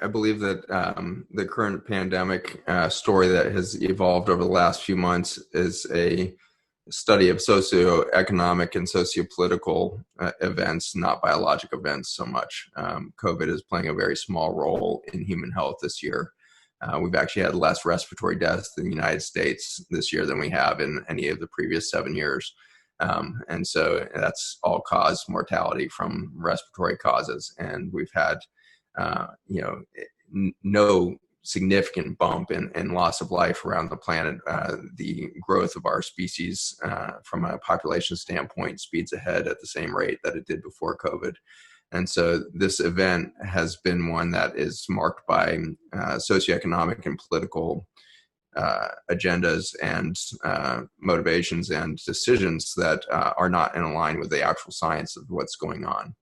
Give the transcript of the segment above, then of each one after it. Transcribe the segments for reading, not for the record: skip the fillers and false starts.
I believe that the current pandemic story that has evolved over the last few months is a study of socioeconomic and sociopolitical events, not biologic events so much. COVID is playing a very small role in human health this year. We've actually had less respiratory deaths in the United States this year than we have in any of the previous 7 years. And so that's all cause mortality from respiratory causes. And we've had, no significant bump in loss of life around the planet. The growth of our species from a population standpoint speeds ahead at the same rate that it did before COVID. And so this event has been one that is marked by socioeconomic and political agendas and motivations and decisions that are not in line with the actual science of what's going on.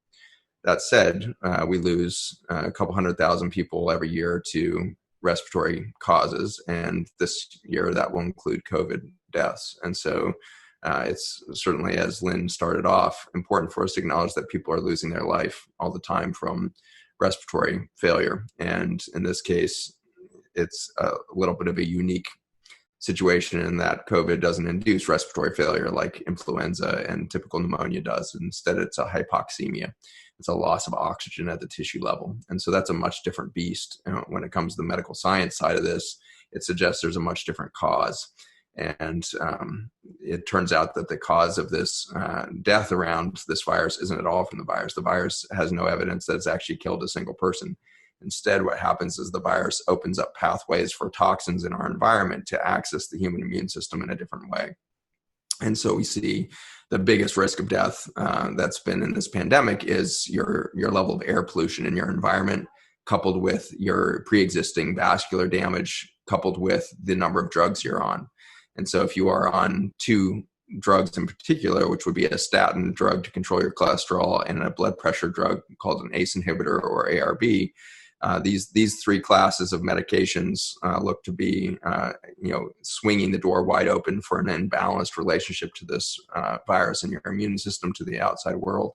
That said, we lose a couple 100,000 people every year to respiratory causes, and this year that will include COVID deaths. And so it's certainly, as Lynn started off, important for us to acknowledge that people are losing their life all the time from respiratory failure. And in this case, it's a little bit of a unique situation in that COVID doesn't induce respiratory failure like influenza and typical pneumonia does. Instead, it's a hypoxemia. It's a loss of oxygen at the tissue level. And so that's a much different beast. When it comes to the medical science side of this, it suggests there's a much different cause. And it turns out that the cause of this death around this virus isn't at all from the virus. The virus has no evidence that it's actually killed a single person. Instead, what happens is the virus opens up pathways for toxins in our environment to access the human immune system in a different way. And so we see the biggest risk of death that's been in this pandemic is your level of air pollution in your environment, coupled with your pre-existing vascular damage, coupled with the number of drugs you're on. And so if you are on two drugs in particular, which would be a statin drug to control your cholesterol and a blood pressure drug called an ACE inhibitor or ARB, these three classes of medications look to be, swinging the door wide open for an imbalanced relationship to this virus and your immune system to the outside world.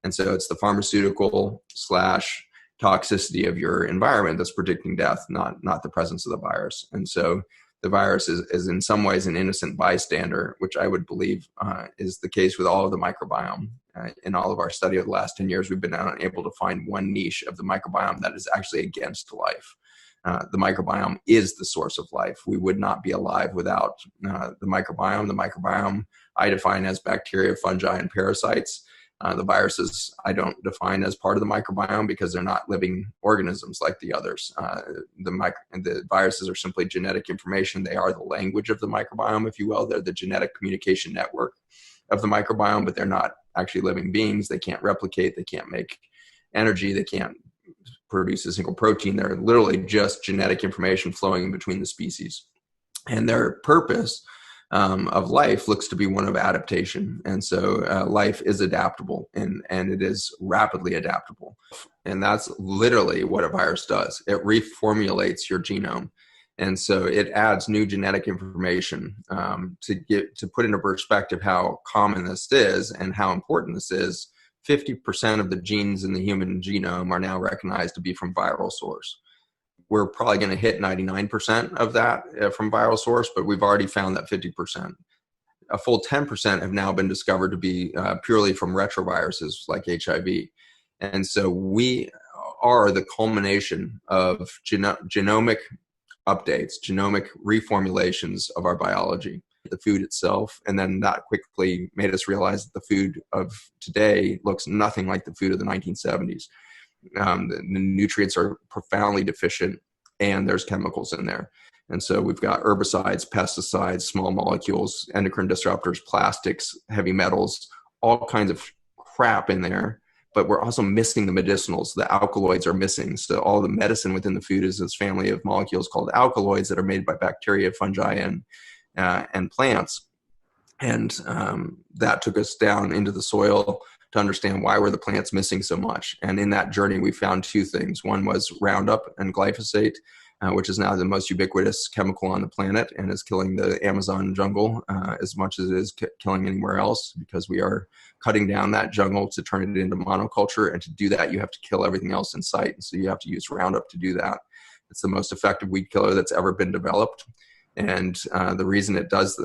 And so it's the pharmaceutical / toxicity of your environment that's predicting death, not the presence of the virus. And so the virus is in some ways an innocent bystander, which I would believe is the case with all of the microbiome. In all of our study of the last 10 years, we've been unable to find one niche of the microbiome that is actually against life. The microbiome is the source of life. We would not be alive without the microbiome. The microbiome I define as bacteria, fungi, and parasites. The viruses I don't define as part of the microbiome because they're not living organisms like the others. The viruses are simply genetic information. They are the language of the microbiome, if you will. They're the genetic communication network of the microbiome, but they're not actually living beings. They can't replicate. They can't make energy. They can't produce a single protein. They're literally just genetic information flowing in between the species. And their purpose of life looks to be one of adaptation. And so life is adaptable and it is rapidly adaptable. And that's literally what a virus does. It reformulates your genome. And so it adds new genetic information to put into perspective how common this is and how important this is. 50% of the genes in the human genome are now recognized to be from viral source. We're probably going to hit 99% of that from viral source, but we've already found that 50%. A full 10% have now been discovered to be purely from retroviruses like HIV. And so we are the culmination of genomic updates, genomic reformulations of our biology, the food itself. And then that quickly made us realize that the food of today looks nothing like the food of the 1970s. The nutrients are profoundly deficient and there's chemicals in there. And so we've got herbicides, pesticides, small molecules, endocrine disruptors, plastics, heavy metals, all kinds of crap in there. But we're also missing the medicinals. The alkaloids are missing. So all the medicine within the food is this family of molecules called alkaloids that are made by bacteria, fungi, and plants. And that took us down into the soil to understand why were the plants missing so much. And in that journey, we found two things. One was Roundup and glyphosate. which is now the most ubiquitous chemical on the planet and is killing the Amazon jungle as much as it is killing anywhere else, because we are cutting down that jungle to turn it into monoculture. And to do that, you have to kill everything else in sight. So you have to use Roundup to do that. It's the most effective weed killer that's ever been developed. And the reason it does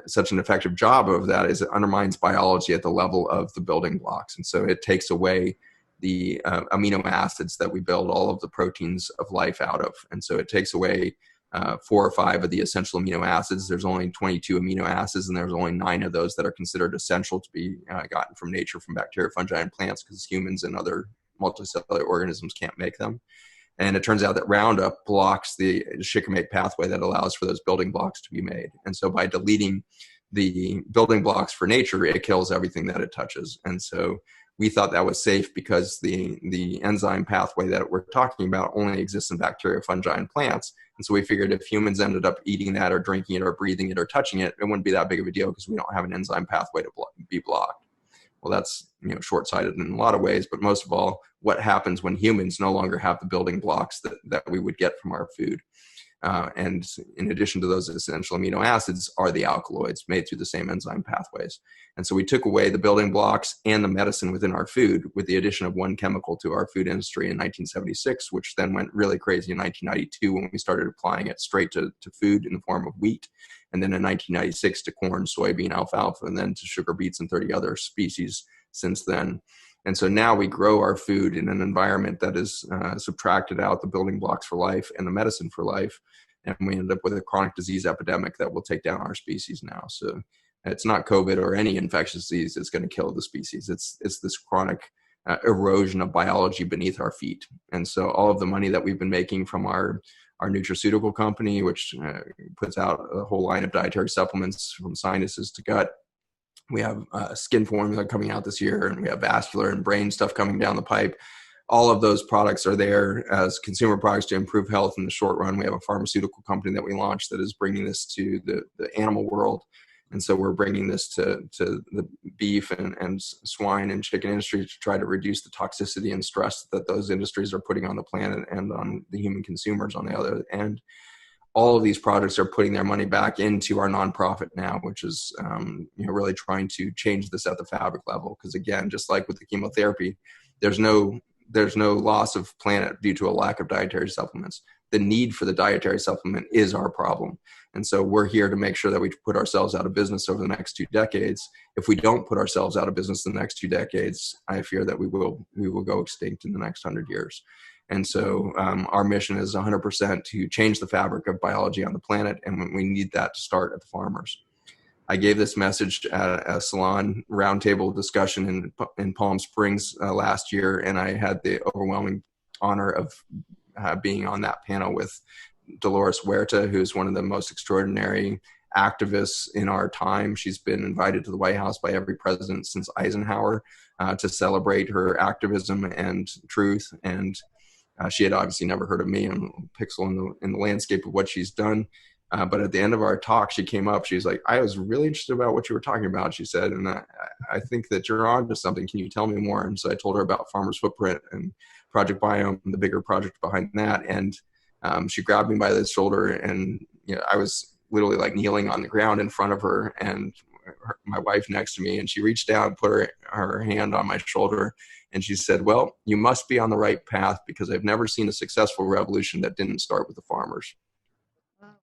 such an effective job of that is it undermines biology at the level of the building blocks. And so it takes away the amino acids that we build all of the proteins of life out of. And so it takes away 4 or 5 of the essential amino acids. There's only 22 amino acids, and there's only 9 of those that are considered essential to be gotten from nature, from bacteria, fungi, and plants, because humans and other multicellular organisms can't make them. And it turns out that Roundup blocks the shikimate pathway that allows for those building blocks to be made. And so by deleting the building blocks for nature, it kills everything that it touches. And so we thought that was safe because the enzyme pathway that we're talking about only exists in bacteria, fungi, and plants. And so we figured if humans ended up eating that or drinking it or breathing it or touching it, it wouldn't be that big of a deal because we don't have an enzyme pathway to be blocked. Well, that's short-sighted in a lot of ways, but most of all, what happens when humans no longer have the building blocks that we would get from our food? And in addition to those essential amino acids are the alkaloids made through the same enzyme pathways. And so we took away the building blocks and the medicine within our food with the addition of one chemical to our food industry in 1976, which then went really crazy in 1992 when we started applying it straight to food in the form of wheat. And then in 1996 to corn, soybean, alfalfa, and then to sugar beets and 30 other species since then. And so now we grow our food in an environment that is subtracted out the building blocks for life and the medicine for life. And we end up with a chronic disease epidemic that will take down our species now. So it's not COVID or any infectious disease that's going to kill the species. It's this chronic erosion of biology beneath our feet. And so all of the money that we've been making from our nutraceutical company, which puts out a whole line of dietary supplements from sinuses to gut. We have skin formula coming out this year, and we have vascular and brain stuff coming down the pipe. All of those products are there as consumer products to improve health in the short run. We have a pharmaceutical company that we launched that is bringing this to the animal world. And so we're bringing this to the beef and swine and chicken industry to try to reduce the toxicity and stress that those industries are putting on the planet and on the human consumers on the other end. All of these projects are putting their money back into our nonprofit now, which is really trying to change this at the fabric level. Because again, just like with the chemotherapy, there's no loss of planet due to a lack of dietary supplements. The need for the dietary supplement is our problem. And so we're here to make sure that we put ourselves out of business over the next 2 decades. If we don't put ourselves out of business in the next 2 decades, I fear that we will go extinct in the next 100 years. And so our mission is 100% to change the fabric of biology on the planet, and we need that to start at the farmers. I gave this message at a salon roundtable discussion in Palm Springs last year, and I had the overwhelming honor of being on that panel with Dolores Huerta, who's one of the most extraordinary activists in our time. She's been invited to the White House by every president since Eisenhower to celebrate her activism and truth. And she had obviously never heard of me. I'm a pixel in the landscape of what she's done. But at the end of our talk, she came up. She's like, I was really interested about what you were talking about, she said. And I think that you're on to something. Can you tell me more? And so I told her about Farmer's Footprint and Project Biome, the bigger project behind that. And she grabbed me by the shoulder, and I was literally like kneeling on the ground in front of her and my wife next to me. And she reached down, put her hand on my shoulder, and she said, well, you must be on the right path, because I've never seen a successful revolution that didn't start with the farmers.